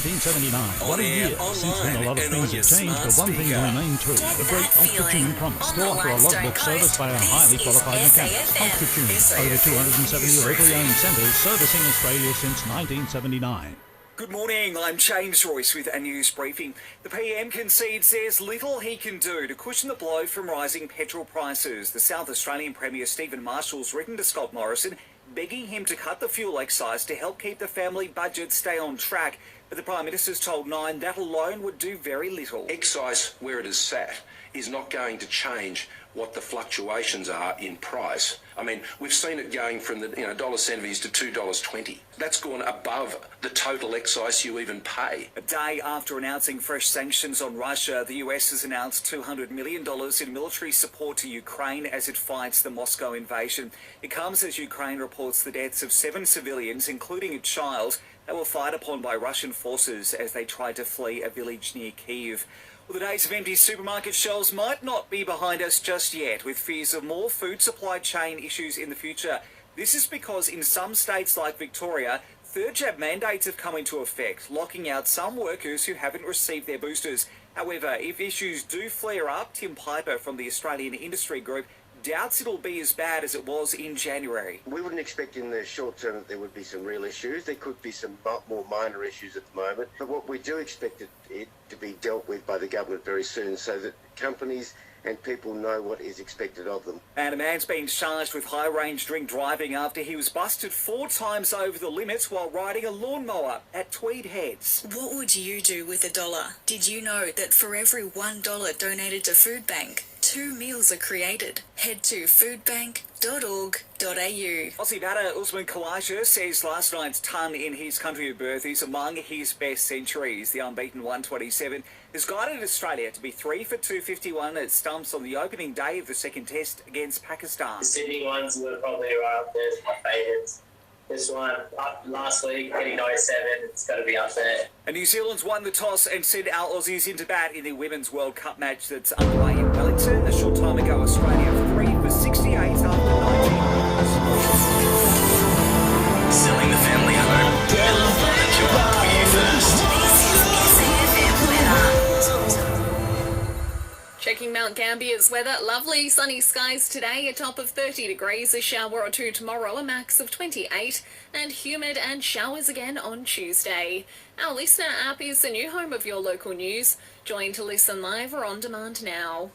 1979. What a year. Since then, a lot of things have changed, but one thing remained true. The great Ultra-Tune promise to offer a logbook service by our highly qualified mechanics. Ultra-Tune, over 270 locally owned centres servicing Australia since 1979. Good morning, I'm James Royce with a news briefing. The PM concedes there's little he can do to cushion the blow from rising petrol prices. The South Australian Premier Stephen Marshall's written to Scott Morrison, begging him to cut the fuel excise to help keep the family budget stay on track. But the Prime Minister's told Nine that alone would do very little. Excise, where it is sat, is not going to change what the fluctuations are in price. I mean, we've seen it going from the $1.70s to $2.20. That's gone above the total excise you even pay. A day after announcing fresh sanctions on Russia, the US has announced $200 million in military support to Ukraine as it fights the Moscow invasion. It comes as Ukraine reports the deaths of 7 civilians, including a child, that were fired upon by Russian forces as they tried to flee a village near Kyiv. Well, the days of empty supermarket shelves might not be behind us just yet, with fears of more food supply chain issues in the future. This is because in some states like Victoria, third jab mandates have come into effect, locking out some workers who haven't received their boosters. However, if issues do flare up, Tim Piper from the Australian Industry Group doubts it'll be as bad as it was in January. We wouldn't expect in the short term that there would be some real issues. There could be some more minor issues at the moment. But what we do expect it to be dealt with by the government very soon so that companies and people know what is expected of them. And a man's been charged with high-range drink driving after he was busted 4 times over the limits while riding a lawnmower at Tweed Heads. What would you do with $1? Did you know that for every $1 donated to Food Bank, 2 meals are created? Head to foodbank.org.au. Aussie batter Usman Khawaja says last night's ton in his country of birth is among his best centuries. The unbeaten 127 has guided Australia to be 3 for 251 at stumps on the opening day of the second test against Pakistan. The Sydney ones were probably right up there as my favourites. This one, up last week, hitting 97, it's got to be up there. And New Zealand's won the toss and sent our Aussies into bat in the Women's World Cup match that's underway in Wellington. A short time ago, Australia 3 for 68 after 19 overs. Selling the family home. Bill Furniture for you first. Checking Mount Gambier's weather, lovely sunny skies today, a top of 30 degrees, a shower or 2 tomorrow, a max of 28, and humid and showers again on Tuesday. Our Listener app is the new home of your local news. Join to listen live or on demand now.